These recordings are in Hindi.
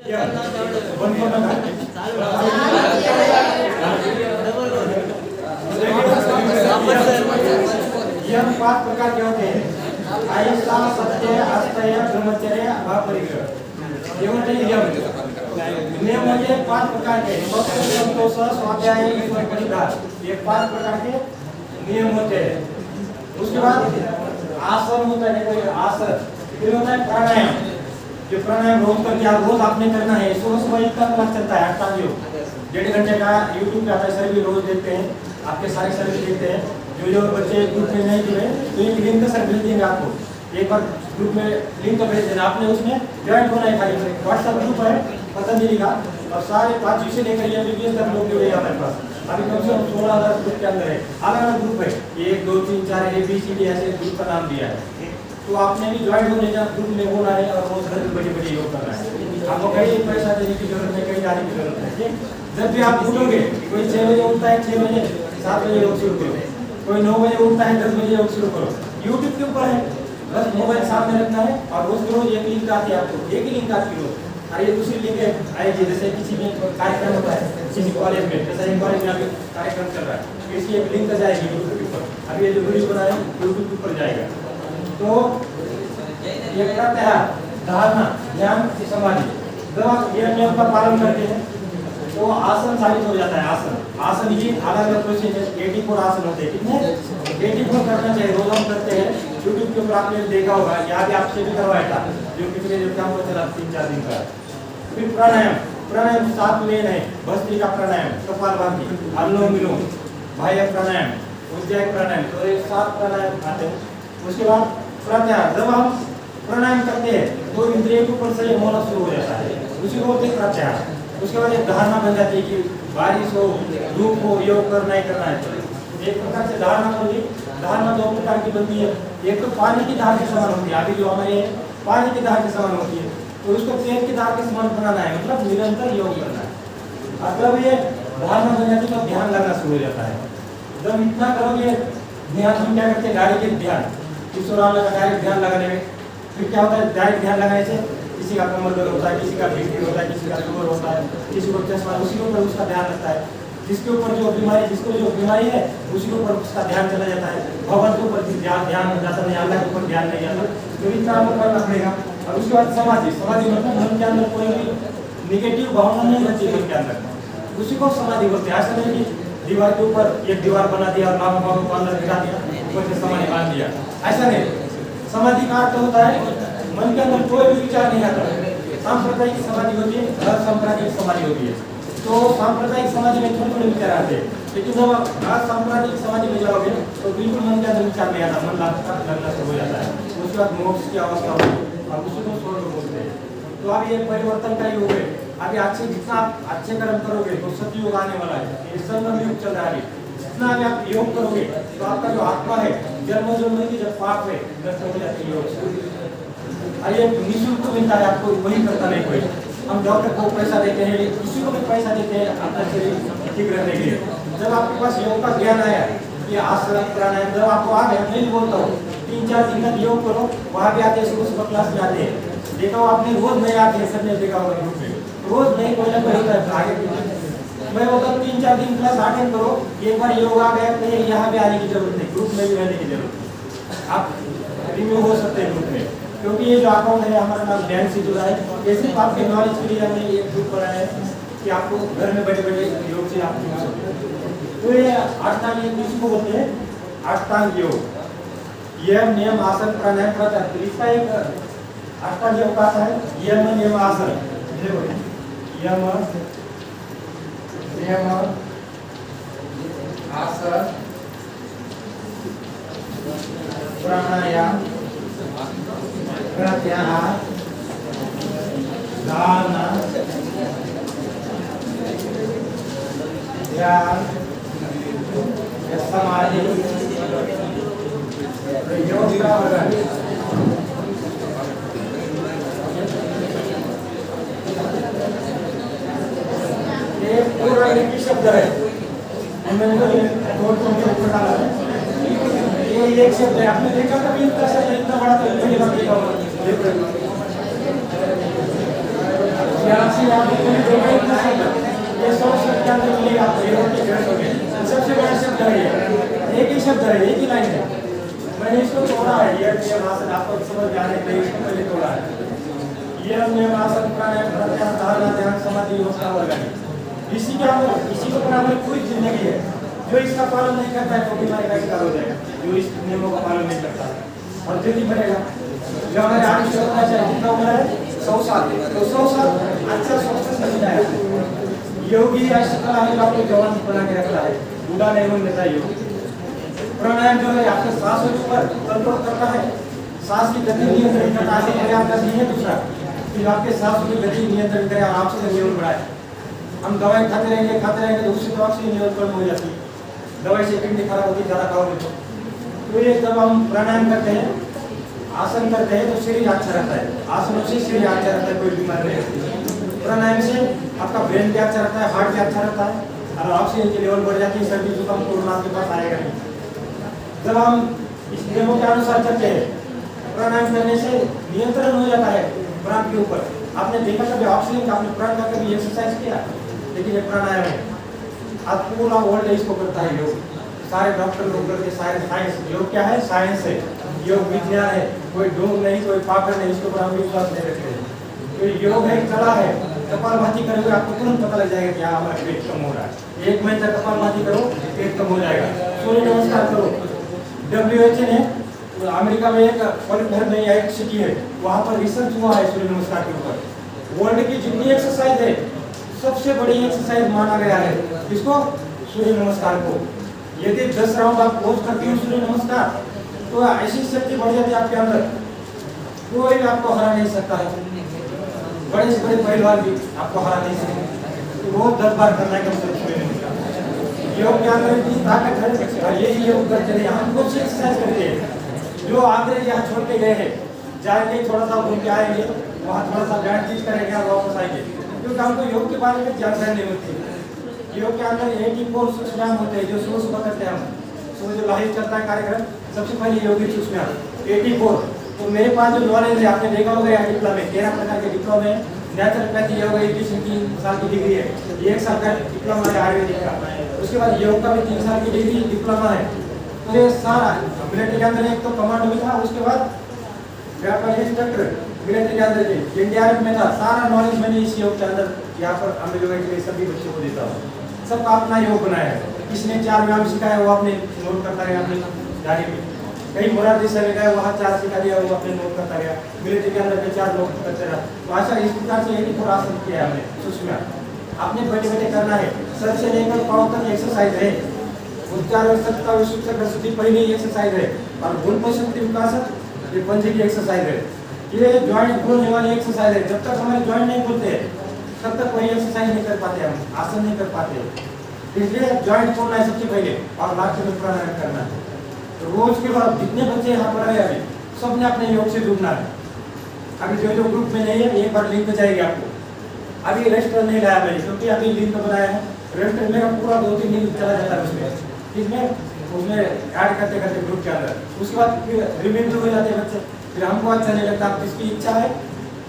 यम 5 प्रकार के होते हैं। अहिंसा, सत्य, आस्तेय, ब्रह्मचर्य, अपारिग्रह। ये होते हैं यम। नियम म्हणजे 5 प्रकार के भक्त, संतोष, स्वाध्याय, ईश्वर परिग्रह। ये 5 प्रकार के नियम होते हैं। उसके बाद आसन होता है, कोई आसन, फिर होता है प्राणायाम। जो प्राणायाम रोज करके रोज आपने करना है। सुबह सुबह इतना क्लास चलता है अष्टांग योग, 1.5 घंटे का यूट्यूब पे आता है, सर भी रोज देखते हैं, आपके सारे सर भी देखते हैं। जो बच्चे ग्रुप में नहीं जुड़े तो एक लिंक का सर भेज देंगे आपको, एक बार ग्रुप में लिंक भेज देना, आपने उसमें ज्वाइन होना है। खाली व्हाट्सएप ग्रुप है पतंजलि का, और सारे 5 विषय लेकर ये बीबीएस तक लोग जुड़े हमारे पास। अभी कम से कम 16,000 ग्रुप के अंदर है, अलग अलग ग्रुप है, 1 2 3 4 ABCD ऐसे ग्रुप का नाम दिया है। तो आपने भी ज्वाइन होने का ग्रुप में होना है और रोज घर बड़े योग करना है। आपको कहीं पैसा देने की जरूरत है, कहीं जाने की जरूरत है। ठीक, जब भी आप उठोगे, कोई 6 बजे उठता है, 6 बजे 7 बजे योग शुरू करो, कोई 9 बजे उठता है, 10 बजे योग शुरू करो। यूट्यूब के ऊपर है, बस मोबाइल सामने रखना है और रोज रोज एक लिंक आती है आपको, एक ही लिंक आती है। और ये दूसरी लिंक आएगी, जैसे किसी में कार्यक्रम होता है किसी कॉलेज में, जैसे कॉलेज में अभी कार्यक्रम चल रहा है, इसकी एक लिंक जाएगी यूट्यूब के ऊपर। अभी ये जो वीडियो बना है यूट्यूब के ऊपर जाएगा। तो ये प्रत्याहार, धारणा, ध्यान, समाधि, जब आप ये नियम का पालन करते हैं तो आसन साबित हो जाता है। आसन ये अलग अलग प्रोसेस है, 84 आसन होते हैं। कितने? 84 करना चाहिए, रोज हम करते हैं। यूट्यूब के ऊपर आपने देखा होगा, या भी आपसे भी करवाया था, जो पिछले जो काम चला 3-4 दिन का। फिर प्राणायाम 7 लेन है, भस्त्रिका प्राणायाम, कपालभाति, अनुलोम विलोम, बाह्य प्राणायाम, उज्जायी प्राणायाम, तो ये 7 प्राणायाम आते हैं। उसके बाद प्रत्याहार, जब हम प्राणायाम करते हैं तो इंद्रियों के ऊपर संयम होना शुरू हो जाता है, उसी को बोलते हैं प्रत्याहार। उसके बाद एक धारणा बन जाती है कि बारिश हो, धूप हो, योग करना ही करना है। एक प्रकार से धारणा बनती है। धारणा 2 प्रकार की बनती है, एक तो पानी की धार के समान होती है, अभी जो हमारे पानी की धार के समान होती है, तो उसको पेट की धार के समान बनाना है, मतलब निरंतर योग करना है। अगर ये धारणा बन जाती है तो ध्यान लगना शुरू हो जाता है। जब इतना करोगे ध्यान, हम क्या करते हैं डायरेक्ट ध्यान, ईश्वर का डायरेक्ट ध्यान लगाने में। फिर क्या होता है डायरेक्ट ध्यान लगाने से किसी का कमर दर्द होता है, किसी का बीपी होता है, किसी का शुगर होता है, किसी को चश्मा, उसी के ऊपर उसका ध्यान रहता है। जिसके ऊपर जो बीमारी है उसी के ऊपर उसका ध्यान चला जाता है, भगवान के ऊपर ध्यान जाता नहीं, अल्लाह के ऊपर ध्यान नहीं जाता। तो इतना हमें करना पड़ेगा। और उसके बाद समाधि मतलब मन के अंदर कोई भी निगेटिव भावना नहीं बची मन के अंदर, उसी को समाधि बोलते हैं। ऐसा नहीं कि दीवार के ऊपर एक दीवार बना दिया और नाम को अंदर गिरा दिया, ऊपर से समाधि बांध दिया, ऐसा नहीं। समाधि का अर्थ होता है मन के अंदर कोई भी विचार नहीं आता। सांप्रदायिक समाधि होती है, असांप्रदायिक समाधि होती है। तो सांप्रदायिक समाधि में थोड़े विचार आते हैं, लेकिन जब आप असांप्रदायिक समाधि में जाओगे तो बिल्कुल मन के अंदर विचार नहीं आता, मन लगना शुरू हो जाता है। उसके बाद मोक्ष की अवस्था होती है और उसी को स्वर्ग बोलते हैं। तो अब ये परिवर्तन का योग है। अभी अच्छे जितना आप अच्छे कर्म करोगे तो सतयुग आने वाला है, ये संगम युग चल रहा है। जितना भी आप योग करोगे तो आपका जो आत्मा है, जन्म की जब पाप है नष्ट हो जाती है योग। अरे निःशुल्क मिलता है आपको, वही करता नहीं कोई। हम डॉक्टर को पैसा देते हैं, किसी को भी पैसा देते हैं अपना शरीर ठीक रहने के लिए। जब आपके पास योग का ज्ञान आया, ये आसन प्राणायाम जब आपको आ गया, मैं बोलता हूँ 3-4 दिन तक योग करो, वहाँ भी आते हैं, सुबह क्लास में आते हैं। देखा हो आपने, रोज नहीं आते हैं, सबने देखा होगा ग्रुप में, रोज नहीं कोई ना कोई होता है आगे। मैं बोलता हूँ 3-4 दिन क्लास अटेंड करो, एक बार योग आ गया तो यहाँ भी आने की जरूरत नहीं, ग्रुप में भी रहने की जरूरत नहीं, आप रिव्यू हो सकते हैं ग्रुप में। क्योंकि ये जो अकाउंट है हमारा नाम ध्यान से जुड़ा है, ये सिर्फ आपके नॉलेज के लिए हमने ये ग्रुप बनाया है कि आपको घर में बैठे बैठे योग से आप जुड़ सकते। तो ये अष्टांग योग किसको बोलते हैं? अष्टांग योग। यह नियम आसन प्राणायाम प्रत्याहार, इसका एक अष्टांग योग का है यम नियम आसन। यम नियम आसन प्राणायाम प्रत्याहार धारणा ध्यान समाधि योग का वर्णन। ये पूरा एक शब्द है, मैंने ऊपर डाला है। ये एक शब्द है, आपने देखा कभी इतना शब्द इतना बड़ा तो पहली बार देखा होगा। यहाँ से यहाँ पे कोई देखा ही नहीं सकता। ये 100 शब्द के अंदर मिलेगा आपको, ये होते हैं हो गए। सबसे बड़ा शब्द है ये, एक ही शब्द है, एक ही लाइन है। मैंने इसको तोड़ा है, ये नियम आसन आपको समझ में आने के लिए इसको पहले तोड़ा है। ये नियम आसन प्राणायाम प्रत्याहार धारणा ध्यान समाधि योजना वर्गनी, इसी के अंदर इसी को अपना हमारी पूरी जिंदगी है। जो इसका पालन नहीं करता है वो बीमारी का शिकार हो जाएगा, जो इस नियमों का पालन नहीं करता है और जल्दी बढ़ेगा। जो हमारे आयुष्य होना चाहिए कितना उम्र है 100 साल, तो 100 साल अच्छा स्वस्थ नहीं जाएगा। योगी अष्टकला है आपको जवान बना के रखता है, बूढ़ा नहीं होने देता योग। प्राणायाम जो है आपके सांसों के ऊपर कंट्रोल करता है, सांस की गति नियंत्रित करता है। प्रयास करनी है दूसरा कि आपके सांसों की गति नियंत्रित करें, आपसे लेवल बढ़ाए। हम दवाई खाते रहेंगे तो उससे तो ऑक्सीजन लेवल कम हो जाती है, दवाई से किडनी खराब होती है ज़्यादा खाओगे तो ये जब हम प्राणायाम करते हैं आसन करते हैं तो शरीर अच्छा रहता है, आसनों से शरीर अच्छा रहता है, कोई बीमारी नहीं होती। प्राणायाम से आपका ब्रेन भी अच्छा रहता है, हार्ट भी अच्छा रहता है और ऑक्सीजन की लेवल बढ़ जाती है, सर्दी जुकाम कोरोना आपके पास आएगा नहीं। जब हम इस नियमों के अनुसार करते हैं प्राणायाम करने से नियंत्रण हो जाता है प्राण के ऊपर। आपने देखा कभी ऑक्सीजन का, आपने प्राण का कभी एक्सरसाइज किया, लेकिन ये प्राणायाम है। आज पूरा वर्ल्ड इसको करता है योग, सारे डॉक्टर लोग करते हैं। साइंस योग क्या है? साइंस है, योग विज्ञान है, कोई ढोंग नहीं, कोई पागल नहीं, इसके ऊपर हम विश्वास नहीं रखते हैं। तो योग है, कला है। कपालभाति करोगे आपको तुरंत पता लग जाएगा कि हाँ हमारा पेट कम हो रहा है। 1 महीने तक कपालभाति करो, पेट कम हो जाएगा। सूर्य नमस्कार करो। WHO ने अमेरिका में एक पॉलिटर में एक सिटी है, वहाँ पर रिसर्च हुआ है सूर्य नमस्कार के ऊपर। वर्ल्ड की जितनी एक्सरसाइज है सबसे बड़ी एक्सरसाइज माना गया है इसको, सूर्य नमस्कार को। यदि 10 राउंड आप रोज करते हो सूर्य नमस्कार तो ऐसी शक्ति बढ़ जाती है आपके अंदर, कोई आपको हरा नहीं सकता है। बड़े से बड़े पहलवान भी आपको हरा नहीं सकते। तो रोज 10 बार करना है कम से कम सूर्य नमस्कार। योग के अंदर इतनी ताकत है और यही योग करते हैं। हम कुछ एक्सरसाइज करते हैं, जो अंग्रेज यहाँ छोड़ के गए हैं, जाएंगे थोड़ा सा घूम के आएंगे, वहाँ थोड़ा सा बैठ चीज करेंगे और वापस आएंगे, क्योंकि हमको योग के बारे में जानकारी नहीं होती। योग के अंदर 84 सूक्ष्म होते हैं जो सुबह सुबह करते हैं हम। सुबह जो लाइव चलता है कार्यक्रम, सबसे पहले योगी सूक्ष्म 84। तो मेरे पास जो नॉलेज है आपने देखा होगा, यहाँ डिप्लोमा में 13 प्रकार के डिप्लोमे, नेचुरोपैथी योग 3 साल की डिग्री है, 1 साल का डिप्लोमा है आयुर्वेदिक का। उसके बाद योग का भी 3 साल की डिग्री डिप्लोमा है। तो ये सारा मिलिट्री के अंदर एक तो कमांडो भी था, उसके बाद व्यापार इंस्ट्रक्टर मिलिट्री के अंदर NDRF में था। सारा नॉलेज मैंने इस योग के अंदर यहाँ पर हम लोगों के लिए सभी बच्चों को देता हूँ। सबका अपना योग बनाया है, किसने 4 व्यायाम सिखाया वो अपने नोट करता गया अपने डायरी में। कहीं मोरारजी से गया वहाँ 4 सिखा दिया, वो अपने नोट करता गया। मिलिट्री के अंदर 4 लोग करते रहा। तो ऐसा इस प्रकार से 84 आसन किया है हमने सूक्ष्म। आपने बैठे बैठे करना है, सर से लेकर पाँव तक एक्सरसाइज है। उच्चार शुद्धि पहले एक्सरसाइज है और गुण शक्ति विकास ये पंजे की एक्सरसाइज है। ये ज्वाइंट खोलने वाली एक्सरसाइज है। जब तक हमारे ज्वाइंट नहीं खुलते तब तक कोई एक्सरसाइज नहीं कर पाते, हम आसन नहीं कर पाते। इसलिए ज्वाइंट खोलना है सबसे पहले और लास्ट में प्राणायाम करना है। तो रोज के बाद जितने बच्चे यहाँ पर आए अभी सबने अपने योग से जुड़ना है। अभी जो ग्रुप में नहीं है एक बार लिंक जाएगी आपको। अभी रजिस्टर नहीं लाया मैंने, क्योंकि अभी लिंक बनाया है। रजिस्टर मेरा पूरा 2-3 दिन चला जाता है उसमें ऐड करते करते ग्रुप के अंदर। उसके बाद रिमेंड हो जाते हैं बच्चे, फिर हमको अच्छा नहीं लगता। जिसकी इच्छा है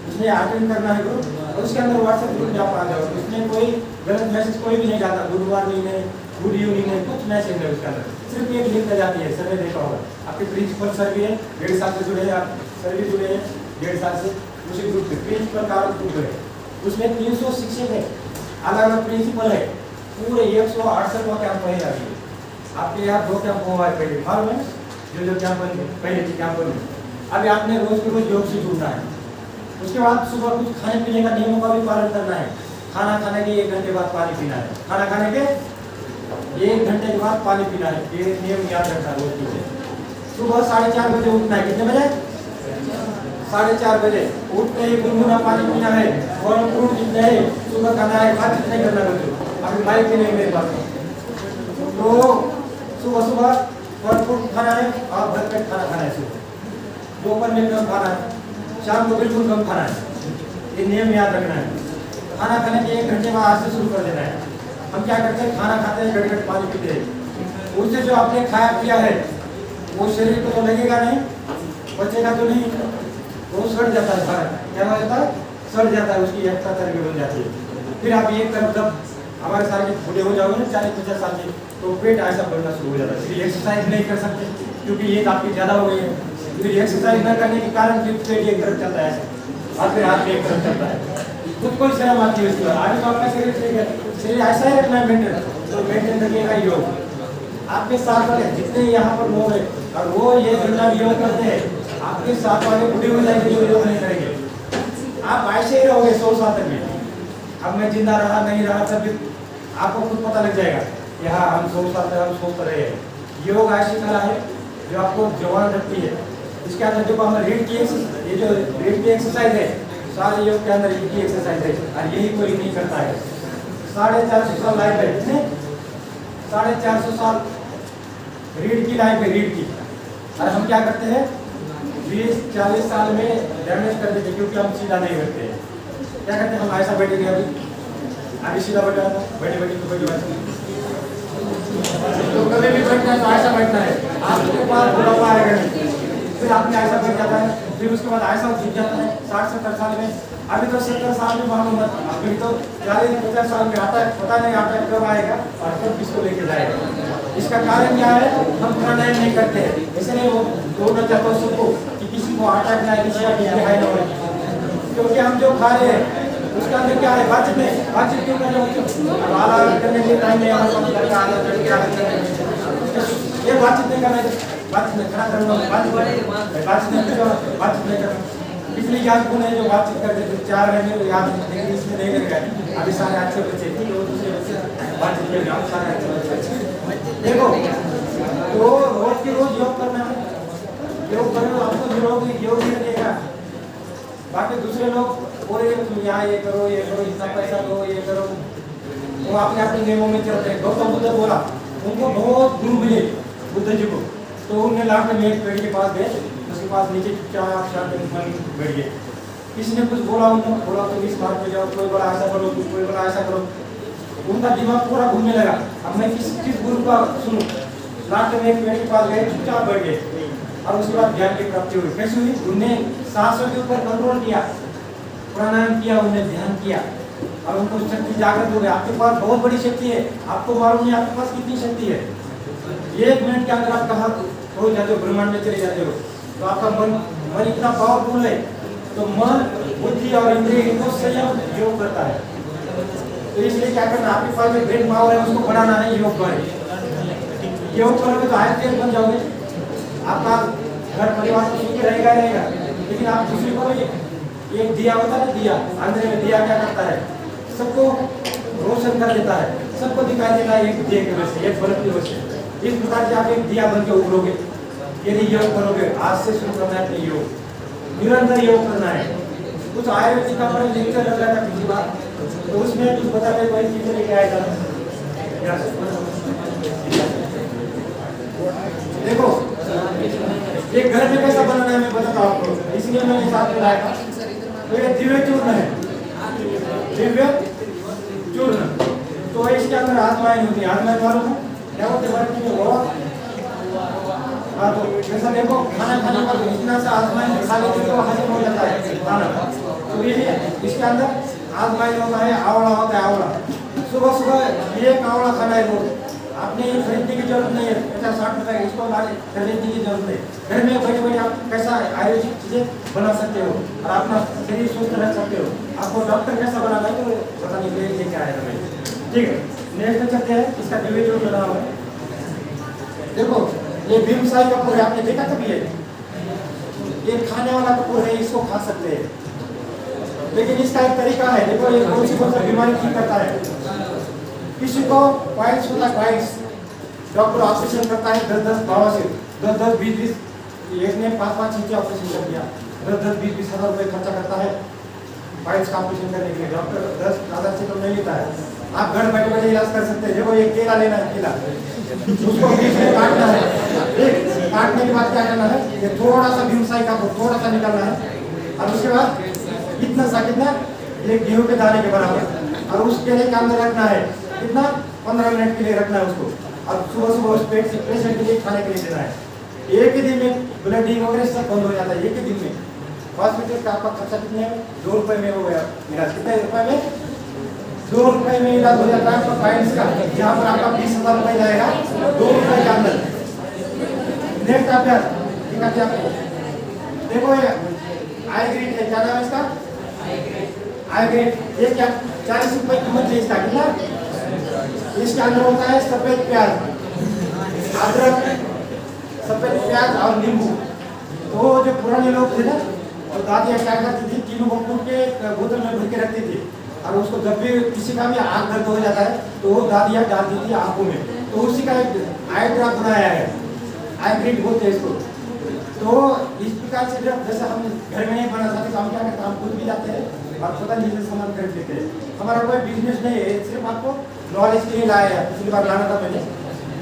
उसने अटेंड करना है ग्रुप, और उसके अंदर व्हाट्सएप ग्रुप में आप आ जाओ। उसमें कोई गलत मैसेज कोई भी नहीं जाता, गुड मॉर्निंग नहीं, गुड इवनिंग नहीं, कुछ मैसेज नहीं उसके अंदर। सिर्फ एक लिंक जाती है, सर ने देखा होगा। आपके प्रिंसिपल सर भी है, 1.5 साल से जुड़े हैं, आप सर भी जुड़े हैं 1.5 साल से उसी ग्रुप में। प्रिंसिपल का ग्रुप है, उसमें 300 शिक्षक है, अलग अलग प्रिंसिपल है। पूरे 168 कैंप है अभी। आपके यहाँ 2 कैंप हुआ है पहले, मालूम है? जो कैंप पहले थी कैंप में। अभी आपने रोज के रोज योग से जुड़ना है। उसके बाद सुबह कुछ खाने पीने का नियमों का भी पालन करना है। खाना खाने के 1 घंटे बाद पानी पीना है। खाना खाने के 1 घंटे के बाद पानी पीना है, ये नियम याद रखना है रोज के। सुबह 4:30 बजे उठना है। कितने बजे? 4:30 बजे उठते ही गुनगुना पानी पीना है। और फ्रूट जितने है सुबह खाना है, बात नहीं करना बच्चों। अभी माइक भी नहीं मेरे पास, तो सुबह फल फ्रूट खाना है और भरपेट खाना खाना है। सुबह दोपहर में कम खाना है, शाम को बिल्कुल कम खाना है। ये नियम याद रखना है। खाना खाने के 1 घंटे बाद आज से शुरू कर देना है। हम क्या करते हैं, खाना खाते हैं, गट पानी पीते हैं। उससे जो आपने खाया पिया है वो शरीर को तो लगेगा नहीं, बचेगा तो नहीं, वो सड़ जाता है सारा। क्या हो जाता है? सड़ जाता है, उसकी एक्स्ट्रा चर्बी बन जाती है। फिर आप एक तरफ जब हमारे साल के बूढ़े हो जाओगे ना 40-50 साल के, तो पेट ऐसा बढ़ना शुरू हो जाता है। फिर एक्सरसाइज नहीं कर सकते क्योंकि ये आपकी ज़्यादा हो गई है। फिर एक्सरसाइज न करने के कारण फिर पेट एक तरफ चलता है ऐसा, और फिर हाथ में एक तरफ चलता है। खुद को शर्म आती है उसके बाद। आगे तो आपका शरीर ठीक है, शरीर ऐसा ही रखना है मेंटेन, तो मेंटेन रखिएगा योग। आपके साथ वाले जितने यहाँ पर लोग हैं और वो ये जितना योग करते हैं, आपके साथ वाले बूढ़े हो जाएंगे जो योग नहीं करेंगे। आप ऐसे ही रहोगे 100 साल तक में। अब मैं जिंदा रहा नहीं रहा तब भी आपको खुद पता लग जाएगा कि हाँ हम 100 साल तक हम सोच रहे हैं। योग ऐसी कला है जो आपको जवान रखती है। इसके अंदर जो हम रीढ़ की ये जो रीढ़ की एक्सरसाइज है, सारे योग के अंदर रीढ़ की एक्सरसाइज है और यही कोई नहीं करता है। 450 साल लाइफ है, कितने 450 साल रीढ़ की लाइफ है, रीढ़ की। और हम क्या करते हैं 20-40 साल में डैमेज कर देते क्योंकि हम सीधा नहीं बैठते हैं। क्या करते हैं हम ऐसा बैठेंगे, अभी सीधा बैठा बैठे बैठे तो बैठे तो कभी भी बैठना है तो ऐसा बैठना है। आपके पास बुढ़ापा आएगा नहीं, फिर आपने ऐसा बैठ जाता है, फिर उसके बाद ऐसा सीख जाता है 60-70 साल में। अभी तो 70 साल में मालूम है, अभी तो 40-50 साल में आता है, पता नहीं आता है कब आएगा और कब किसको लेके जाएगा। इसका कारण क्या है, हम प्राणायाम नहीं करते हैं। इसलिए वो बोलना चाहता हूँ सबको कि किसी को अटैक ना किसी का हाई ना हो, क्योंकि हम जो खा रहे हैं उसका अंदर क्या है, बातचीत क्यों कर रहे हो। आला करने के टाइम में हमारे पास लड़का आला लड़के आला ये बातचीत नहीं करना है, बातचीत नहीं खड़ा करना, बातचीत नहीं करना। पिछली क्या गुण है जो बातचीत करते थे 4 महीने याद, लेकिन इसमें नहीं करेगा। अभी सारे अच्छे बच्चे बातचीत करेंगे, हम सारे अच्छे बच्चे। देखो तो रोज की रोज योग करना है, योग करो आपको योग ही लगेगा। बाकी दूसरे लोग बोले तुम यहाँ ये करो इतना पैसा दो ये करो, वो अपने अपने नियमों में चलते हैं। गौतम बुद्ध बोला, उनको बहुत गुरु मिले बुद्ध जी को, तो उन्हें लाख में एक पेड़ के पास गए, उसके पास नीचे चुपचाप शांत बैठ गए। किसी ने कुछ बोला उनको, बोला तुम इस मार्ग पे जाओ, कोई बोला ऐसा करो, कोई बोला ऐसा करो। उनका दिमाग पूरा घूमने लगा, अब मैं किस गुरु का सुनूं। लास्ट में एक पेड़ के पास गए, चुपचाप बैठ गए और उसके बाद ज्ञान की प्राप्ति हुई। कैसे हुई, उन्होंने सांसों के ऊपर कंट्रोल किया, प्राणायाम किया, उन्हें ध्यान किया और उनको शक्ति जागृत हो गई। आपके पास बहुत बड़ी शक्ति है, आपको मालूम नहीं आपके पास कितनी शक्ति है। 1 मिनट के अंदर आप कहाँ हो जाते हो, ब्रह्मांड में चले जाते हो। तो आपका मन इतना पावरफुल है, तो मन बुद्धि और इंद्रिय इनको संयम योग करता है। तो इसलिए क्या करना, आपके पास जो ब्रेन पावर है उसको बढ़ाना है योग करें। योग करोगे तो आयत बन जाओगे, आपका घर परिवार तो सुखी रहेगा ही रहेगा। लेकिन आप दूसरे को भी एक दिया होता है, दिया अंधेरे में दिया क्या करता है, सबको रोशन कर देता है, सबको दिखाई देता है एक दिए की वजह से, एक बल्ब की वजह से। इस प्रकार से आप एक दिया बन के उभरोगे यदि योग करोगे। आज से शुरू करना है अपने योग, निरंतर योग करना है। कुछ आयुर्वेदिक का पढ़ लिख कर लग रहा था पिछली बार, तो उसमें कुछ बताते कोई चीज लेके आया था। देखो एक घर में कैसा बनाना है मैं बताता हूँ आपको, इसलिए मैंने साथ में लाया था। तो ये दिव्य चूर्ण है, दिव्य चूर्ण। तो इसके अंदर आत्माएं होती है, आत्माएं मालूम है क्या होते हैं। हाँ तो जैसा देखो खाना खाने पर इतना सा आत्माएं खा लेते तो हजम हो जाता है खाना। तो ये इसके अंदर आत्माएं होता है, आंवला होता है। आंवला सुबह सुबह एक आंवला खाना है रोज। आपने ये खरीदने की जरूरत नहीं है, 50-60 रुपए इसको खरीदने की जरूरत नहीं। घर में बैठे बैठे आप कैसा आयुर्वेदिक चीजें बना सकते हो और अपना शरीर स्वस्थ रख सकते हो। आपको डॉक्टर कैसा बनाना है तो पता नहीं लेके आएगा मैं, ठीक है। नेक्स्ट में चलते हैं, इसका दिव्य चूर्ण बना हुआ है। देखो ये भीमसाई कपूर है, आपने देखा कभी है? ये खाने वाला कपूर है, इसको खा सकते हैं, लेकिन इसका एक तरीका है। देखो ये कौन सी बीमारी ठीक करता है। किसी को पाइल्स होता है, पाइल्स, डॉक्टर ऑपरेशन करता है 10-10 बवासीर 10-10, 20-20, एक ने 5-5 ऑपरेशन कर दिया, 10-10, 20-20 हज़ार रुपये खर्चा करता है पाइल्स का ऑपरेशन करने के लिए। डॉक्टर 10,000 से कम नहीं लेता है। आप घर बैठे बैठे इलाज कर सकते हैं। देखो एक केला लेना है, केला उसको बीच में काटना है, काटने के बाद क्या करना है, ये थोड़ा सा भीमसाई का थोड़ा सा निकालना है और उसके बाद इतना सा, कितना, एक गेहूं के दाने के बराबर, और उस केले के अंदर रखना है कितना, 15 मिनट के लिए रखना है उसको। और सुबह सुबह उस पेशेंट के लिए खाने के लिए देना है। एक ही दिन में ब्लडिंग वगैरह सब बंद हो जाता है, एक ही दिन में। हॉस्पिटल का आपका खर्चा कितने में? 2 रुपए में हो गया इलाज। कितने रुपए में? 2 रुपए में इलाज हो जाता है। तो फाइनेंस का यहाँ पर आपका 20,000 रुपए जाएगा 2 रुपए के अंदर। नेक्स्ट अभ्यास दिखाते आपको। देखो ये आई ग्रेड है, क्या नाम है इसका? I grade. ये क्या 40 रुपए कीमत है इसका, कितना? इसके अंदर होता है सफेद प्याज, अदरक, सफेद प्याज और नींबू। तो जो पुराने लोग थे ना, तो दादियाँ क्या करती थी, तीनों को कूट के बोतल में भर के रखती थी और उसको जब भी किसी का भी आँख दर्द हो जाता है तो वो दादियाँ डालती थी आँखों में। तो उसी का एक आई ड्रॉप बनाया है, आई ग्रेड बोलते हैं इसको। तो इस प्रकार से जब जैसे हम घर में नहीं बना सकते तो हम क्या करते हैं, हम खुद भी जाते हैं और पता नहीं से सामान खरीद लेते हैं। हमारा कोई बिजनेस नहीं है, सिर्फ आपको नॉलेज के लिए लाया है। पिछली बार लाना था मैंने,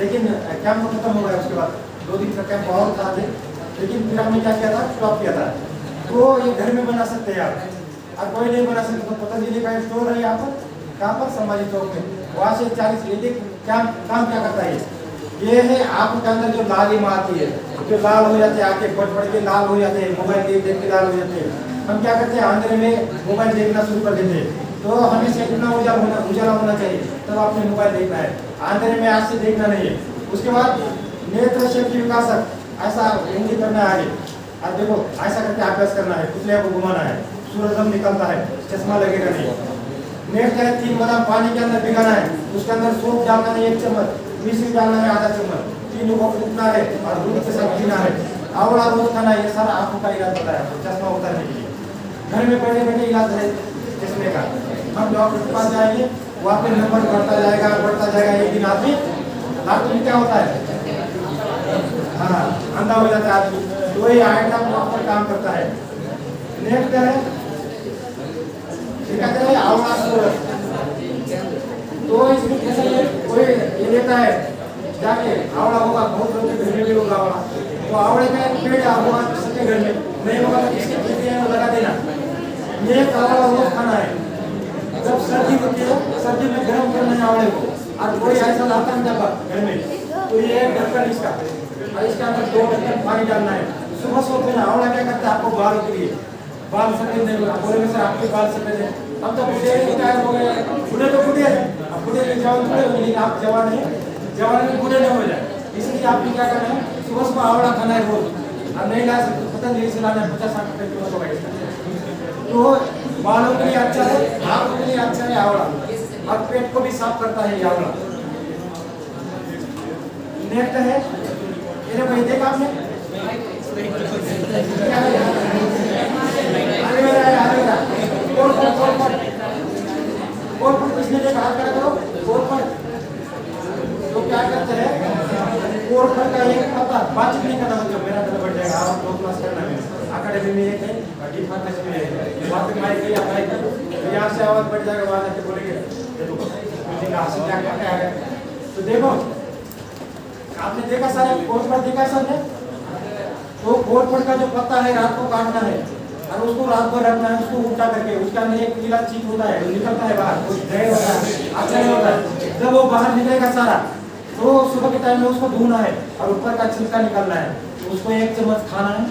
लेकिन कैंप खत्म हो गया। उसके बाद 2 दिन का कैंप और था, लेकिन फिर हमने क्या किया था, स्टॉप किया था। तो ये घर में बना सकते हैं आप, और कोई नहीं बना सकते तो पतंजलि का स्टोर है यहाँ पर, कहाँ पर? संभाजी चौक में। वहाँ से 40 ये क्या काम क्या करता है ये है आंखों के अंदर जो लालिमा आती है, जो लाल हो जाते हैं, आंखें फट फट के लाल हो जाते हैं, मोबाइल देख देख के लाल हो जाते हैं। हम क्या करते हैं, अंधेरे में मोबाइल देखना शुरू कर देते हैं। तो हमें से इतना उजाला होना चाहिए, तब आपने मोबाइल देखना है, अंधेरे में आज से देखना नहीं है। उसके बाद नेत्र शक्ति विकासक, ऐसा हिंदी करना है आगे। और देखो ऐसा करके अभ्यास करना है, पुतलिया को घुमाना है, सूरजम निकलता है, चश्मा लगेगा नहीं। नेक्स्ट है 3 बादाम पानी के अंदर भिगाना है, उसके अंदर सूप डालना है 1 चम्मच, मिश्री डालना है आधा चम्मच, तीनों को फूटना है और दूध के साथ पीना है। आंवला रोज खाना है। ये सारा आंखों का इलाज होता है, चश्मा उतारने के लिए। घर में बैठे बैठे इलाज है चश्मे का। हम डॉक्टर के पास जाएंगे, वहाँ पे नंबर बढ़ता जाएगा। एक दिन आदमी डॉक्टर में क्या होता है, हाँ अंधा हो जाता है आदमी। तो ये आइटम पर काम करता है। नेक्स्ट है दिखाते हैं आंवला सूरज। तो इसमें कैसे कोई ये लेता है जाके, आंवला होगा बहुत लोगों के घर में भी होगा आंवला। तो आंवले का एक पेड़ होगा सबके घर में, नहीं होगा तो किसके खेत में लगा देना। ये आंवला रोज खाना है। जब सर्दी होती है, सर्दी में गर्म करना है आंवले को। और कोई ऐसा लाता है डब्बा घर में, तो ये एक ढक्कन इसका, और इसके अंदर 2 ढक्कन पानी डालना है। सुबह सोते हैं आंवला क्या करता है, आपको बाल के लिए, बाल सफेद नहीं होगा। बोलेंगे सर आपके बाल सफेद है, अब तो बूढ़े रिटायर हो गए, बूढ़े तो बूढ़े हैं, अब बूढ़े में जवान बूढ़े हो, लेकिन आप जवान हैं, जवान में बूढ़े नहीं हो जाए। इसलिए आपको क्या करना है, सुबह सुबह आंवला खाना है रोज। अब नहीं ला सकते, पतंजलि से लाना है, 50-60 रुपए किलो होगा इसका। तो बालों के लिए अच्छा है, आंखों के लिए अच्छा है आंवला, और पेट को भी साफ करता है ये आंवला। नेक्स्ट है ये भाई, देखा आपने किसने देखा, हाथ खड़ा करो। तो क्या करते हैं, कोरफल का एक पत्ता, बातचीत नहीं करना, मतलब मेरा गला बढ़ जाएगा, आप 2 क्लास करना है। अकेडमी में एक है, डिपार्टमेंट में एक है, बात में माइक या माइक तो यहाँ से आवाज बढ़ जाएगा, वहाँ जाके बोलेंगे देखो मुझे हासिल क्या क्या है। तो देखो आपने देखा सारे कोरफल देखा सर ने। तो कोरफल का जो पत्ता है रात को काटना है और उसको रात भर रखना है, उसको उल्टा करके। उसके अंदर एक पीला चीज होता है, निकलता है बाहर, जहर होता है, अच्छा नहीं होता है। जब वो बाहर निकलेगा सारा, तो सुबह के टाइम में उसको धोना है और ऊपर का छिलका निकालना है। उसको 1 चम्मच खाना है,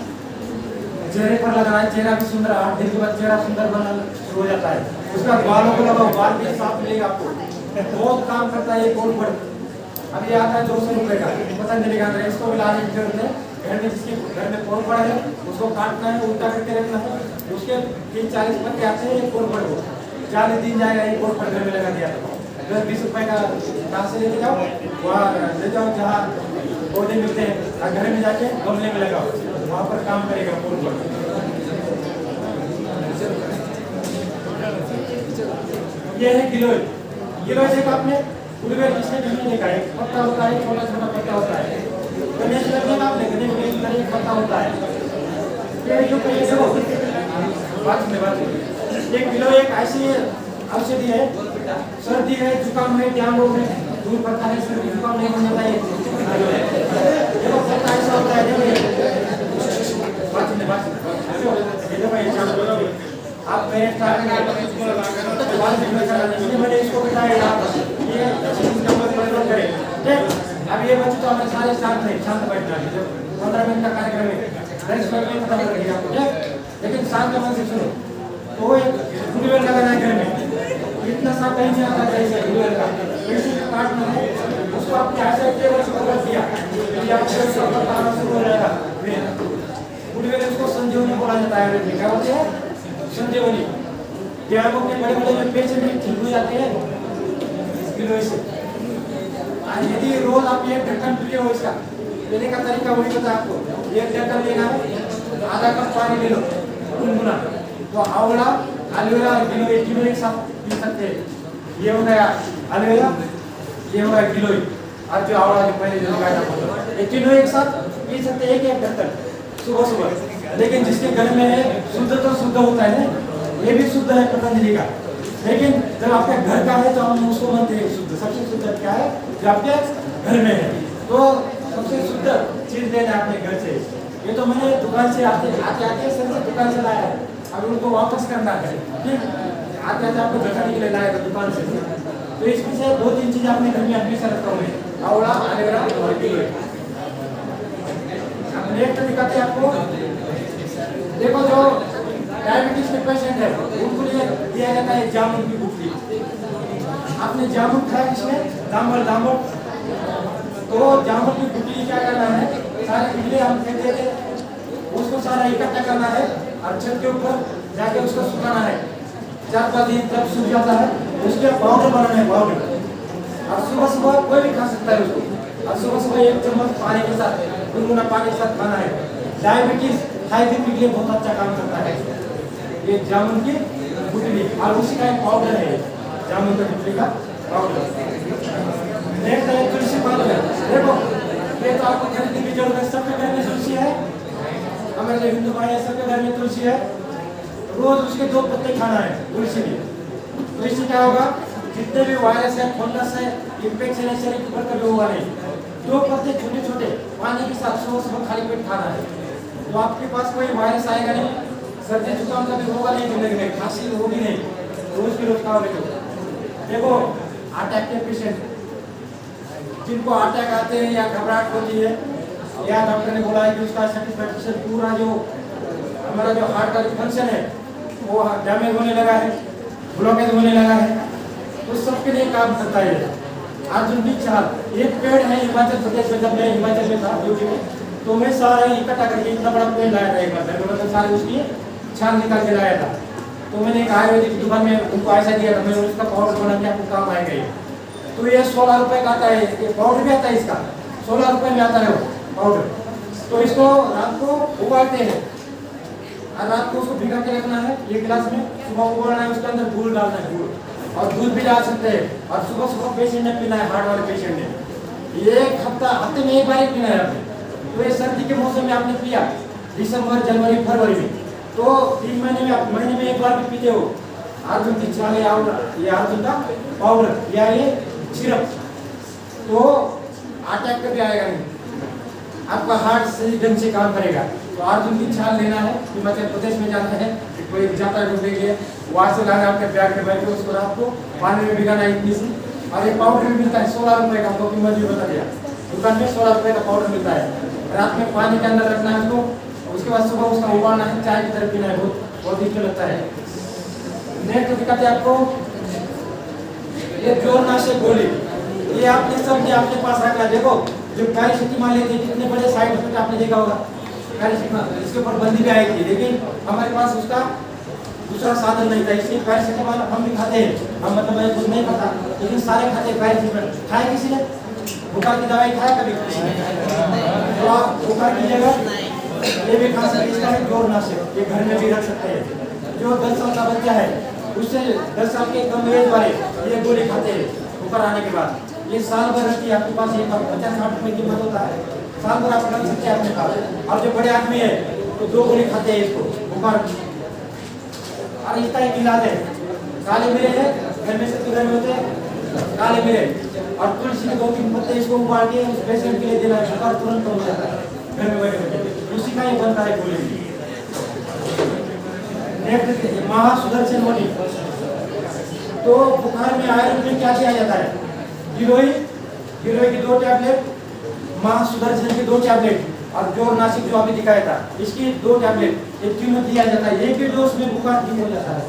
चेहरे पर लगाना है। चेहरा भी सुंदर, 8 दिन के बाद चेहरा सुंदर बनना शुरू हो जाता है। उसका बालों को लगाओ, बाल भी साफ मिलेगा आपको, बहुत काम करता है ये कोरफल। अभी आता है 200 रुपए का, पतंजलि का। इसको भी लाने की जरूरत है। घर में जिसके घर में कोरफल है उसको काटना है, उल्टा करके रखना है। उसके 30-40 पत्ते आते हैं कोरफल को, 40 दिन जाएगा ये कोरफल घर में लगा दिया। 10-20 रुपए का कहाँ से लेके जाओ, वहाँ ले जाओ जहाँ पौधे मिलते हैं, घर में जाके गमले में लगाओ, वहाँ पर काम करेगा कोरफल। ये है गिलोय। गिलोय देखा आपने, उड़वेल किसने नहीं देखा है, पत्ता होता है, छोटा छोटा पत्ता होता है। गणेश देखा आपने, गणेश का एक पत्ता होता है। ये जो बात में ये गिलोय एक ऐसी औषधि है, सर्दी है, जुकाम है, टांगों में दूर पड़ता है, सर्दी जुकाम नहीं होना चाहिए। देखो पत्ता ऐसा होता है, आप मेरे मैंने इसको बताया। ये अब ये बच्चे तो हमारे सारे शांत है, शांत बैठना है। 15 मिनट का कार्यक्रम है, 10 मिनट में खत्म कर दिया आपको। लेकिन शांत मन से सुनो। तो वो एक गुडवेल लगाना है घर में, इतना सा कहीं नहीं आता चाहिए गुडवेल का, इसी का काटना है उसको अपने ऐसे टेबल से पकड़ दिया कि आपको इसका बताना शुरू हो जाएगा। गुडवेल इसको संजीवनी बोला जाता है। क्या बोलते हैं? संजीवनी। दिमागों के बड़े बड़े जो पेशेंट ठीक हो जाते हैं गिलोय से। यदि रोज आप एक ढक्कन पिए हो, इसका लेने का तरीका वही पता है आपको। एक ढक्कन लेना है, आधा कप पानी ले लो गुनगुना, तो आंवला एलोवेरा गिलोय तीनों एक साथ पी सकते हैं। ये हो गया एलोवेरा, ये हो गया गिलोय, और जो आंवला जो पहले जो लगाया था ये तीनों एक साथ पी सकते हैं एक ढक्कन सुबह सुबह। लेकिन जिसके घर में है शुद्ध तो शुद्ध होता है ना, ये भी शुद्ध है पतंजलि का। लेकिन जब आपके घर का है तो हम उसको मानते हैं शुद्ध। सबसे शुद्ध क्या है? जो आपके घर में है। तो सबसे शुद्ध चीज लेना अपने घर से। ये तो मैंने दुकान से आते आते सर से दुकान से लाया है, अब उनको वापस करना है। ठीक, आते आते आपको दिखाने के लिए लाया था दुकान से। तो इसमें से 2-3 चीज अपने घर में हमेशा रखता हूँ, आंवला एलोवेरा और गिलोय। नेक्स्ट दिखाते हैं आपको। देखो जो डायबिटीज के पेशेंट है उनको लिए दिया जाता है जामुन की गुठली। आपने जामुन खाया किसमें? दामर। तो जामुन की गुठली क्या करना है, सारे गुठली हम फेंक देते, उसको सारा इकट्ठा करना है और छत के ऊपर जाके उसको सुखाना है। 4-5 दिन तक सूख जाता है, उसके पाउडर बनाना है पाउडर। और सुबह सुबह कोई भी खा सकता है उसको, और सुबह सुबह 1 चम्मच पानी के साथ, गुनगुना पानी के साथ खाना है। डायबिटीज हाई बीपी के लिए बहुत अच्छा काम करता है ये जामुन की गुठली, और उसी का एक पाउडर है जामुन की गुठली का पाउडर। नेक्स्ट है तुलसी पाउडर। देखो ये तो आपको खरीदने की जरूरत है, सबके घर में तुलसी है, हमारे जो हिंदू भाई है सबके घर में तुलसी है। रोज उसके 2 पत्ते खाना है तुलसी के। तो इससे क्या होगा, जितने भी वायरस है, फंगस है, इंफेक्शन है शरीर के ऊपर कभी होगा नहीं। 2 पत्ते छोटे छोटे पानी के साथ सुबह सुबह खाली पेट खाना है, तो आपके पास कोई वायरस आएगा नहीं, सर्दी जुकाम कभी होगा नहीं जिंदगी में, खांसी होगी नहीं, रोज की रोज खाओगे तो। देखो अटैक के पेशेंट जिनको अटैक आते हैं या घबराहट होती है, या डॉक्टर ने बोला है कि उसका 70% पूरा जो हमारा जो हार्ट का फंक्शन है वो डैमेज होने लगा है, ब्लॉकेज होने लगा है, तो सबके लिए काम करता है। अर्जुन की छाल, एक पेड़ है हिमाचल प्रदेश में, जब मैं हिमाचल में था ड्यूटी में, तो मैं सारा इकट्ठा करके इतना बड़ा पेड़ लाया था एक बार, मतलब सारे उसकी छाल निकाल के लाया था। तो मैंने एक आयुर्वेदिक दुकान में उनको ऐसा दिया था, मैं उसका पाउडर बना के आपको काम आएगा ये। तो ये 16 रुपए का आता है, ये पाउडर भी आता है इसका, 16 रुपए में आता है वो पाउडर। तो इसको रात को उबालते हैं और रात को उसको भिगा के रखना है एक गिलास में, सुबह उबालना है, उसके अंदर गुड़ डालना है, गुड़ और दूध भी डाल सकते हैं। और सुबह सुबह पेशेंट ने पीना है, हार्ट वाले पेशेंट ने। ये हफ्ते में एक बार ही पीना है आपने। तो ये सर्दी के मौसम में आपने पिया, दिसंबर, जनवरी, फरवरी में, तो 3 महीने में एक बार भी पीते हो। अर्जुन की छाल या ये अर्जुन का पाउडर या ये सिरप, तो अटैक कभी आएगा नहीं, आपका हार्ट सही ढंग से काम करेगा। तो अर्जुन की छाल लेना है, हिमाचल प्रदेश में जाना है, कोई जाता है ढूंढने के लिए, वहाँ से लाना आपके बैग में बैठ के, उसको रात को पानी में भिगाना इतनी सी। और ये पाउडर भी मिलता है 16 रुपए का, आपको कीमत भी बता दिया, दुकान में 16 रुपए का पाउडर मिलता है। रात में पानी के अंदर रखना है उसको, उसके बाद सुबह उसका उबालना है, चाय की तरह पीना है, बहुत ही लगता है। नेक्स्ट दिखाते हैं आपको, ये जोरनाशक गोली, ये आपने सब आपके पास रखा है। देखो जो पैरासिटामोल लेते कितने बड़े साइड इफेक्ट आपने देखा होगा, पैरासिटामोल इसके ऊपर बंदी भी आई थी, लेकिन हमारे पास उसका दूसरा साधन नहीं था, इसलिए पैरासिटामोल हम भी खाते हैं। हम मतलब मुझे कुछ नहीं पता, लेकिन सारे खाते हैं पैरासिटामोल। खाए किसी ने बुखार की दवाई खाया कभी? तो आप बुखार की जगह ये भी खा सकते हैं, इसका जोरनाशक, ये घर में भी रख सकते हैं। जो 10 साल का बच्चा है उससे 10 साल के कम एज वाले ये गोली खाते हैं बुखार आने के बाद, ये साल भर रहती है आपके पास, ये 50-60 रुपए की कीमत होता है, साल भर आप रख सकते हैं अपने पास। और जो बड़े आदमी है तो 2 गोली खाते हैं इसको बुखार। और इसका एक इलाज है, काले मिर्च है, घर में सबके घर में होते हैं काले मिर्च, और तुलसी के 2-3 पत्ते इसको उबाल के उस पेशेंट के लिए देना है, बुखार तुरंत हो जाता है घर में बैठे, उसी का ये बनता है गोली। नेक्स्ट महासुदर्शन मोनी, तो बुखार में आयरन में क्या दिया जाता है? गिलोय की 2 टैबलेट, महासुदर्शन की 2 टैबलेट, और जो नासिक जो अभी दिखाया था, इसकी 2 टैबलेट एक तीनों दिया जाता है। एक ही डोज में बुखार ठीक हो जाता है।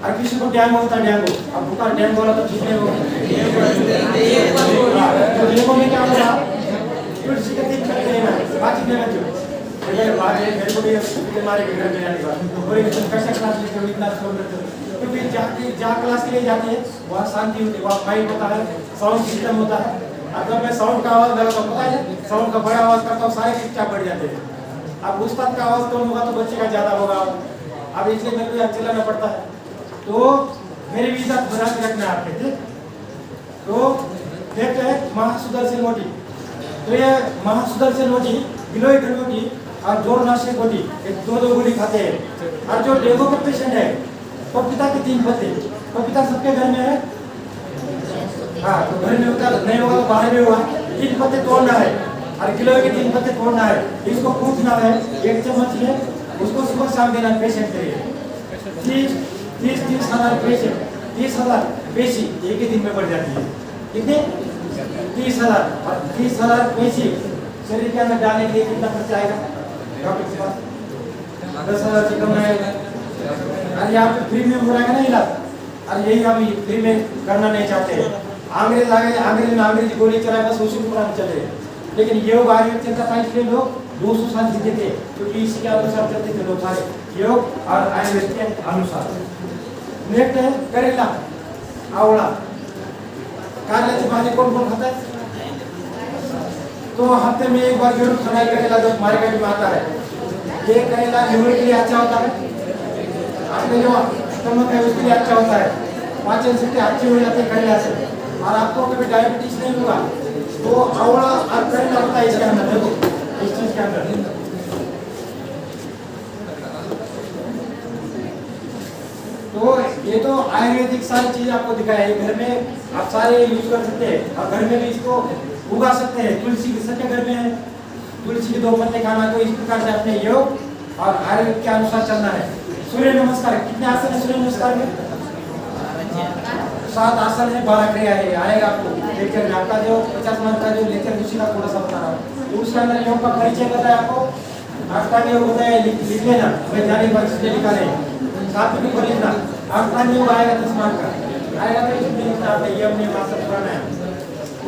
और किसी को डेंगू होता है, डेंगू, अब बुखार डेंगू वाला तो ठीक नहीं होगा। तो डेंगू में क्या होगा, तुलसी का 3 पत्ते लेना है, बाकी लेना जो मेरे को भी बीमारी के घर में आने के बाद और एक कैसा क्लास लेते हो, इतना छोड़ देते हो, क्योंकि जहाँ क्लास के लिए जाते हैं वहाँ शांति होती है, वहाँ माइक होता है, साउंड सिस्टम होता है। अब जब मैं साउंड का आवाज लगाता हूँ, पता है साउंड का बड़ा आवाज करता हूँ, सारे चुपचाप बढ़ जाते हैं। अब उस्ताद का आवाज कम होगा तो बच्चे का ज्यादा होगा। अब इसलिए मेरे को यहाँ चलाना पड़ता है। तो मेरी भी इज्जत बना के रखना है आपके, ठीक। तो देखते हैं महासुदर्शन मोटी। तो ये महासुदर्शन मोटी गिलोय घड़ों की और जोरनाशिक गोली, एक 2-2 गोली खाते हैं। और जो डेंगू का पेशेंट है, पपीता के 3 पत्ते, पपीता सबके घर में है, हाँ, तो घर में होता नहीं होगा तो बाहर में होगा, 3 पत्ते तोड़ना है और गिलोय के 3 पत्ते तोड़ना है, इसको कूटना है 1 चम्मच में, उसको सुबह शाम देना है पेशेंट के लिए। 30,000 पेशेंट, 30,000 पेशी एक ही दिन में बढ़ जाती है। कितने? 30,000। और 30,000 पेशी शरीर के अंदर डालने के लिए कितना खर्चा आएगा डॉक्टर के पास? 10,000 से कम आएगा। अरे यहाँ पे फ्री में हो रहा है ना इलाज, और यही हम फ्री में करना नहीं चाहते हैं। अंग्रेज आ गए, अंग्रेज में अंग्रेजी गोली चलाए, बस उसी पूरा चले। लेकिन योग आयुर्वेद चलता था, इसलिए लोग 200 साल जीते थे, क्योंकि इसी के अनुसार चलते थे लोग सारे, योग और आयुर्वेद के अनुसार। नेक्स्ट है करेला, आंवला। करेले की भाजी कौन कौन खाता है? तो हफ्ते में एक बार जरूर खाना करेला, जो मार्केट में आता है। ये करेला लिवर के लिए अच्छा होता है, आपके जो स्टमक है उसके लिए अच्छा होता है, पाचन शक्ति अच्छी हो जाती है करेला से। और आपको कभी डायबिटीज नहीं होगा तो आंवला और करेला होता है इसके अंदर, देखो इस चीज के अंदर। तो ये तो आयुर्वेदिक सारी चीज आपको दिखाया है, घर में आप सारे यूज कर सकते हैं और घर में भी इसको उगा सकते हैं। तुलसी सबके घर में है, तुलसी के 2 पत्ते खाना। तो इस प्रकार से अपने योग और आयुर्वेद के अनुसार चलना है। सूर्य नमस्कार, कितने आसन है सूर्य नमस्कार में? 7 आसन है, 12 क्रिया है, आएगा आपको लेक्चर में। आपका जो 50 मिनट का जो लेक्चर उसी का थोड़ा सा बता रहा हूँ। तो उसके अंदर योग का परिचय बताया आपको, अष्टांग योग बताया, लिख लेना, वैज्ञानिक वर्ष से लिखा नहीं, साथ में भी लिखना। अष्टांग योग आएगा 10 मार्क का आएगा, तो इसमें लिखना आपने ये अपने मास्टर पुराना है।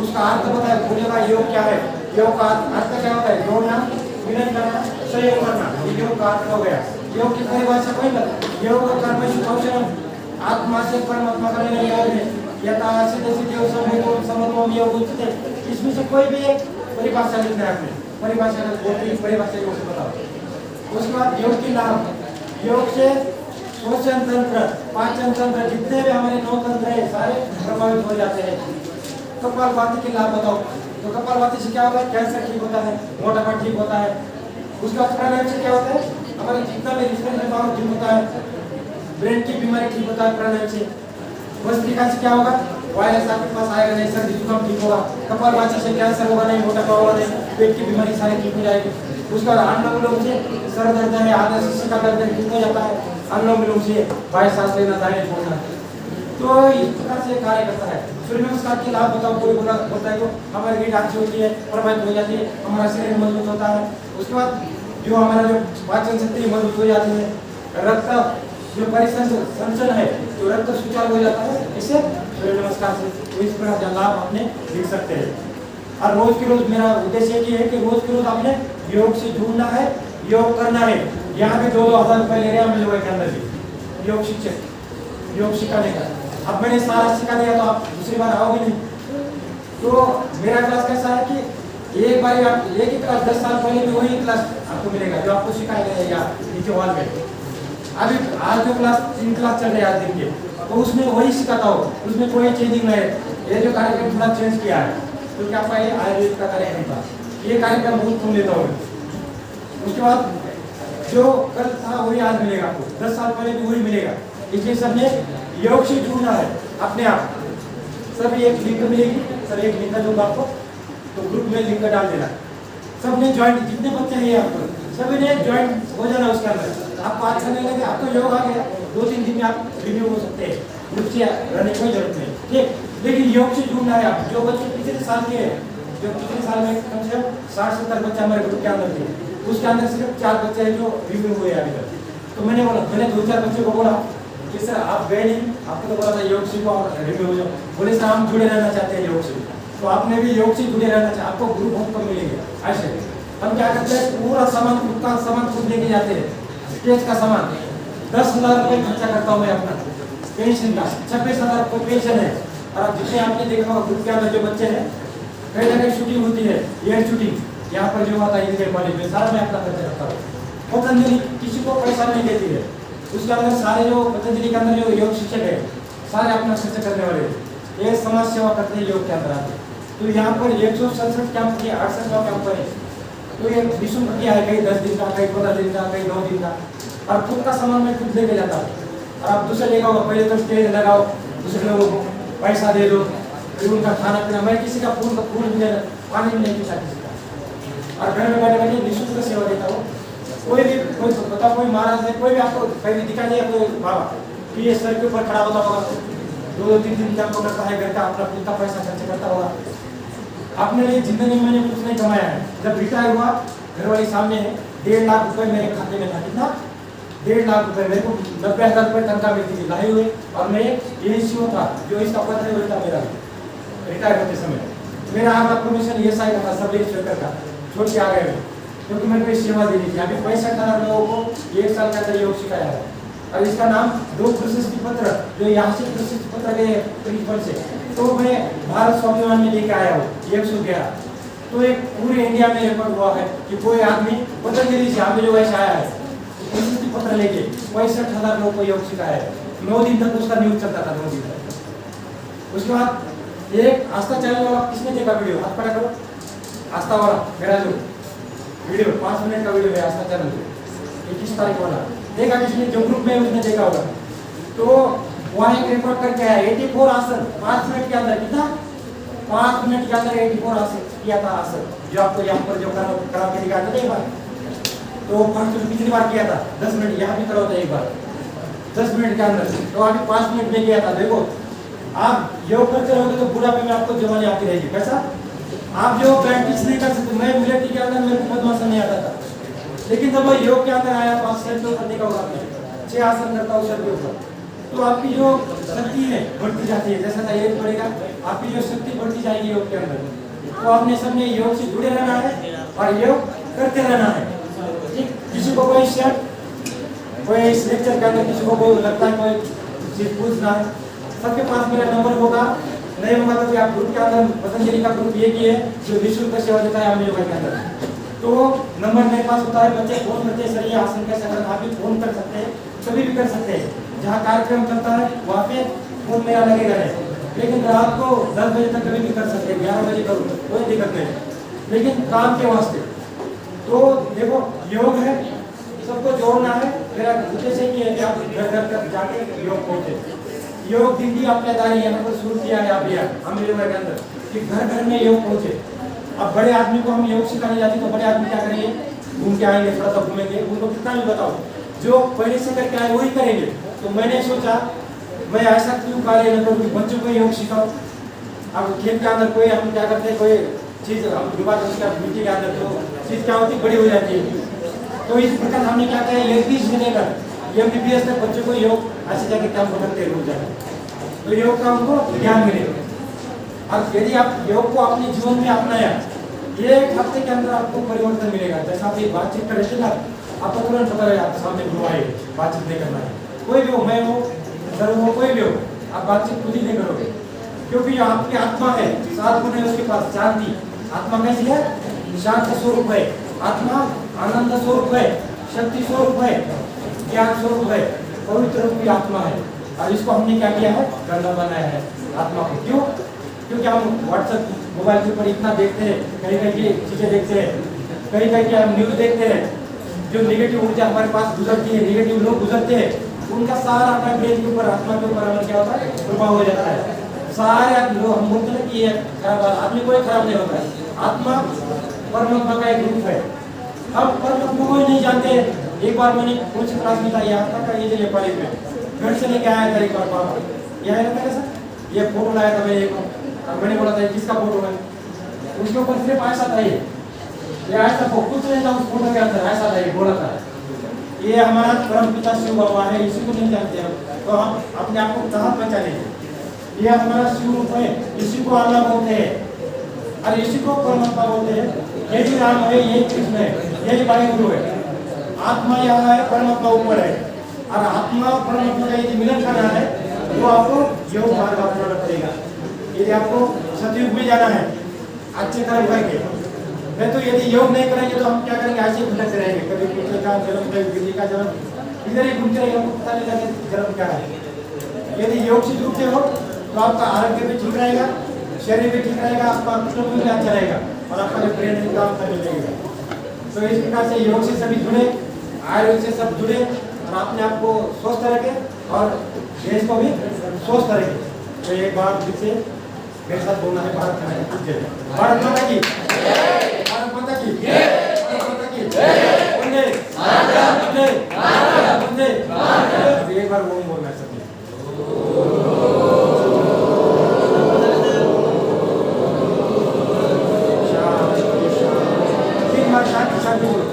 उसका अर्थ बताया, बोलेगा योग क्या है, योग का अर्थ क्या होता है? जोड़ना, मिलन करना, सहयोग करना, ये योग का अर्थ हो गया। योग की परिभाषा कोई बता, योग कर्म कौशलम, आत्मा से परमात्मा का लेना योग है, यथा सिद्ध सिद्धि समूह समत्वम योग उच्चते। इसमें से कोई भी एक परिभाषा लिखना है आपने, परिभाषा का बोलते परिभाषा योग से बताओ। उसके बाद योग की लाभ, योग से श्वसन तंत्र, पाचन तंत्र, जितने भी हमारे 9 तंत्र है सारे प्रभावित हो जाते हैं। कपालभाति के लाभ बताओ। तो कपालभाति से क्या होता है? कैंसर ठीक होता है, मोटापा ठीक होता है। उसका प्राणायाम से क्या होता है? हमारे जितना भी रेस्पिरेटरी पावर ठीक होता है, ब्रेन की बीमारी ठीक होता है प्राणायाम से। भस्त्रिका से क्या होगा? वायरस आपके पास आएगा नहीं, सर्दी जुकाम ठीक होगा। कपालभाति से कैंसर होगा नहीं, मोटापा होगा नहीं, पेट की बीमारी सारी ठीक हो जाएगी। उसका अनुलोम विलोम से सर दर्द है, आधा शिशु का दर्द ठीक हो जाता है, अनुलोम विलोम से वायु सांस लेना, दाएं छोड़ना। तो इस प्रकार से कार्य करता है। सूर्य नमस्कार के लाभ बताओ। कोई बोलता है तो हमारी रीढ़ अच्छी होती है, प्रभावित हो जाती है, हमारा शरीर मजबूत होता है। उसके बाद जो हमारा जो पाचन शक्ति मजबूत हो जाती है, रक्त जो परिसंचरण है, जो रक्त सुचारू हो जाता है, इससे सूर्य नमस्कार से। तो इस प्रकार का लाभ आपने लिख सकते हैं। और रोज के रोज मेरा उद्देश्य ये है कि रोज के रोज आपने योग से जुड़ना है, योग करना है। यहाँ पे 2,000 रुपये ले रहे हैं हम लोगों के अंदर भी योग शिक्षक, योग सिखाने का। अब मैंने सारा सिखा दिया तो आप दूसरी बार आओगे नहीं। तो मेरा क्लास कैसा है कि एक बार आप एक ही क्लास 10 साल पहले भी वही क्लास आपको मिलेगा जो आपको सिखाया गया नीचे हॉल में। अभी आज जो क्लास 3 क्लास चल रहे हैं आज दिन के, तो उसमें वही सिखाता हो, उसमें कोई चेंजिंग नहीं है। ये जो कार्यक्रम थोड़ा चेंज किया है क्योंकि तो आपका ये आयुर्वेद का कार्यक्रम था, ये कार्यक्रम बहुत कम लेता हूँ। उसके बाद जो कल था वही आज मिलेगा आपको, 10 साल पहले भी वही मिलेगा। इसलिए सबने योग से जुड़ना है अपने आप। सभी एक लिंक मिलेगी, सर एक लिंक दूंगा आपको, तो ग्रुप में लिंक डाल देना। सबने ज्वाइंट, जितने बच्चे हैं आपको सभी ने ज्वाइंट हो जाना उसके अंदर। आपको अच्छा नहीं लगे, आपको योग आ गया, 2-3 दिन में आप रिव्यू हो सकते हैं, ग्रुप से रहने की कोई जरूरत नहीं, ठीक। लेकिन योग से जुड़ना है आप। जो बच्चे पिछले साल के जो पिछले साल में कम से कम 60-70 बच्चे हमारे ग्रुप के अंदर थे, उसके अंदर सिर्फ 4 बच्चे हैं जो रिव्यू हुए अभी तक। तो मैंने 2-4 बच्चों को बोला कि सर आप गए नहीं, आपको तो बोला था योग सीखो और रिव्यू हो जाओ। बोले सर हम जुड़े रहना चाहते हैं योग से। तो आपने भी योग से जुड़े रहना चाहिए, आपको ग्रुप बहुत कम मिलेंगे। ऐसे हम क्या करते हैं, पूरा सामान खुद का सामान खुद लेके जाते हैं। स्टेज का सामान 10,000 रुपये खर्चा करता हूँ मैं अपना पेंशन का, 26,000 रुपये पेंशन है। और जितने आपने देखा होगा ग्रुप के अंदर जो बच्चे हैं, कई जगह शूटिंग होती है, एयर शूटिंग यहाँ पर जो आता है इंजीनियर कॉलेज में, सारा मैं अपना खर्चा करता हूँ। पतंजलि किसी को पैसा नहीं देती है, उसके अंदर सारे जो पतंजलि के अंदर जो योग शिक्षक है सारे अपना खर्च करने वाले हैं। ये समाज सेवा करते हैं योग के अंदर आते। तो यहाँ पर 167 कैंप किया, 68 कैंप है। तो ये निःशुल्क किया है, कहीं 10 दिन का, कहीं 15 दिन का, कहीं 9 दिन का। और खुद का सामान मैं खुद लेके जाता हूँ। और आप दूसरे लेगा होगा, पहले तो स्टेज लगाओ, दूसरे लोगों को पैसा दे दो, फिर उनका खाना पीना। मैं किसी का फूल भी पानी भी नहीं पीता किसी का। और घर में बैठे बैठे निःशुल्क सेवा देता हूँ। कोई भी कोई पता कोई महाराज है, कोई भी आपको कहीं दिखा दिया कोई बाबा कि ये सर के ऊपर खड़ा होता होगा, 2-3 दिन कैंप करता है, घर का अपना खुद का पैसा खर्च करता होगा। अपने लिए जिंदगी में मैंने कुछ नहीं कमाया है। जब रिटायर हुआ, घर वाले सामने है, 1.5 लाख रुपए मेरे खाते में था। कितना? 1.5 लाख रुपए। मेरे को 90,000 रुपये तनख्वाह मिलती थी लाए हुए। और मैं एनसीओ था, जो इसका पत्र है था मेरा रिटायर होते समय। मेरा आधा प्रोमोशन ये साइड था, सब इंस्पेक्टर का छोड़ के आ गए, क्योंकि मेरे को सेवा देनी थी। अभी 65,000 लोगों को 1 साल के अंदर योग सिखाया है। और इसका नाम 2 प्रशस्ति पत्र, जो यहाँ से प्रशस्ति पत्र गए प्रिंसिपल से, तो मैं भारत स्वाभिमान में लेके आया हूँ 111। तो एक पूरे इंडिया में रिकॉर्ड हुआ है कि कोई आदमी पतंजलि से आगे जो वैसे आया है प्रशस्ति पत्र लेके 65,000 लोगों को योग सिखाया है। 9 दिन तक उसका न्यूज चलता था, 9 दिन तक। उसके बाद एक आस्था चैनल वाला, किसने देखा वीडियो? हाथ खड़ा करो। आस्था वाला मेरा जो वीडियो 5 मिनट का वीडियो है आस्था चैनल पे, 21 तारीख वाला देखा किसने? जो ग्रुप में उसने देखा होगा। तो वहाँ एक रिकॉर्ड करके आया 84 आसन 5 मिनट के अंदर। कितना? 5 मिनट के अंदर 84 आसन किया था। आसन जो आपको यहाँ पर जो करा के दिखाया था एक बार, तो फर्स्ट पिछली बार किया था 10 मिनट, यहाँ भी करा होता एक बार 10 मिनट के अंदर। तो अभी 5 मिनट में किया था। देखो आप योग करते रहोगे तो बुढ़ापे में आपको जवानी आती रहेगी। कैसा? आप जो प्रैक्टिस नहीं कर सकते। मैं मिलिट्री के अंदर मेरे को पद्मासन नहीं आता था, लेकिन जब मैं योग के अंदर आया तो सर के ऊपर देखा होगा आपने, 6 आसन करता हूँ सर के ऊपर। तो आपकी जो शक्ति है बढ़ती जाती है, जैसा एज बढ़ेगा आपकी जो शक्ति बढ़ती जाएगी योग के अंदर। तो आपने सबने योग से जुड़े रहना है और योग करते रहना है। ठीक? किसी को कोई कोई इस लेक्चर के अंदर किसी को कोई लगता है कोई चीज पूछना है, सबके पास मेरा नंबर होगा। नहीं होगा तो आप ग्रुप के अंदर पतंजलि का ग्रुप ये की है जो निःशुल्क सेवा देता है हमें योग के अंदर। तो नंबर मेरे पास होता है। बच्चे फोन करते हैं सर ये आसन कैसे करना, आप भी फोन कर सकते हैं, कभी भी कर सकते हैं। जहाँ कार्यक्रम चलता है वहाँ पे फोन मेरा लगेगा है, लेकिन रात को 10 बजे तक कभी भी कर सकते हैं, 11 बजे करो, कोई दिक्कत नहीं, लेकिन काम के वास्ते। तो देखो योग है, सबको जोड़ना है। मेरा उद्देश्य ये है कि आप घर घर तक जाके योग पहुँचे। योग दीदी अपनेदारी यहाँ पर शुरू किया है आप हम योग के अंदर कि घर घर में योग पहुँचे। अब बड़े आदमी को हम योग सिखाने जाते तो बड़े आदमी क्या करेंगे? घूम के आएंगे, थोड़ा सा घूमेंगे, उनको कितना भी बताओ, जो पहले से करके आए वही करेंगे। तो मैंने सोचा मैं ऐसा क्यों कार्य न करूँ, बच्चों को योग सिखाओ। अब खेत के अंदर कोई हम क्या करते हैं, कोई चीज़ हम डुबा कर उसका मिट्टी के अंदर तो चीज़ क्या होती है, बड़ी हो जाती है। तो इस प्रकार हमने क्या किया, LKG से लेकर MBBS तक बच्चों को योग ऐसे जाके काम करते रोज जाकर, तो योग का उनको ज्ञान मिलेगा। अब यदि आप योग को अपने जीवन में अपनाया, 1 हफ्ते के अंदर आपको परिवर्तन मिलेगा। जैसा आप एक बातचीत कर रहे थे ना, आपको तुरंत पता है आपके सामने गुरु आए, बातचीत नहीं करना है। कोई भी हो, मैं हो, सर हो, कोई भी हो, आप बातचीत खुद ही नहीं करोगे, क्योंकि आपकी आत्मा है, 7 गुण है उसके पास। शांति, आत्मा कैसी है? शांत स्वरूप है। आत्मा आनंद स्वरूप है, शक्ति स्वरूप है, ज्ञान स्वरूप है, पवित्र रूप की आत्मा है। और इसको हमने क्या किया है? गंदा बनाया है आत्मा को। क्यों? क्योंकि हम व्हाट्सएप मोबाइल के ऊपर इतना देखते हैं, कहीं कहीं की चीज़ें देखते हैं, कहीं कहीं की हम न्यूज़ देखते हैं, जो निगेटिव ऊर्जा हमारे पास गुजरती है, निगेटिव लोग गुजरते हैं, उनका सारा अपना ब्रेन के ऊपर, आत्मा के ऊपर हमारा क्या होता है? प्रभाव हो जाता है। सारे लोग हम बोलते हैं कि ये खराब आदमी, कोई खराब नहीं होता है। आत्मा परमात्मा का एक रूप है। अब परमात्मा को ही नहीं जानते। एक बार मैंने कुछ क्लास में था यहाँ तक का ये कॉलेज में, घर से लेके आया था एक बार पापा, यहाँ रहता है सर, ये फोटो लाया था मैंने एक, और मैंने बोला था किसका फोटो है? उसके ऊपर सिर्फ ऐसा था ये ऐसा कुछ नहीं था उस फोटो के अंदर, ऐसा था ये बोला था। ये हमारा परम पिता शिव भगवान है, इसी को नहीं जानते हम तो हम अपने आप को कहाँ पहचानेंगे। ये हमारा शिव रूप है, इसी को अल्लाह बोलते हैं और इसी को परमात्मा बोलते हैं। यही राम है, यही कृष्ण है, यही वाहिगुरु है। आत्मा यहाँ है, परमात्मा ऊपर है और आत्मा परमात्मा का यदि मिलन करना है तो आपको योग मार्ग अपनाना पड़ेगा। यदि आपको सतयुग में जाना है अच्छे कर्म करके, नहीं तो यदि योग नहीं करेंगे तो हम क्या करेंगे, ऐसे भटकते रहेंगे। कभी पुत्र का जन्म, कभी गिरी का जन्म, इधर ही घूमते रहेंगे, हमको पता नहीं लगेगा जन्म क्या है। यदि योग से जुड़ते हो तो आपका आरोग्य भी ठीक रहेगा, शरीर भी ठीक रहेगा, आपका कुटुंब भी अच्छा रहेगा और आपका जो ब्रेन भी काम करने लगेगा। तो इस प्रकार से योग से सभी जुड़े, आयुर्वेद से सब जुड़े और अपने आप को स्वस्थ रखें और देश को भी स्वस्थ रखें। तो एक बार फिर से मेरे साथ बोलना है, भारत माता की जय, भारत माता की, भारत माता की, भारत माता की, वंदे वंदे वंदे। एक बार ओम बोलना है सभी। शांति शांति बोलो।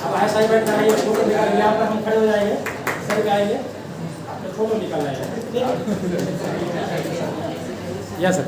अब ऐसा ही बैठना है, फोटो निकाल, यहाँ पर हम खड़े हो जाएंगे, सर आएंगे, अपने फोटो निकालना है। Yes sir.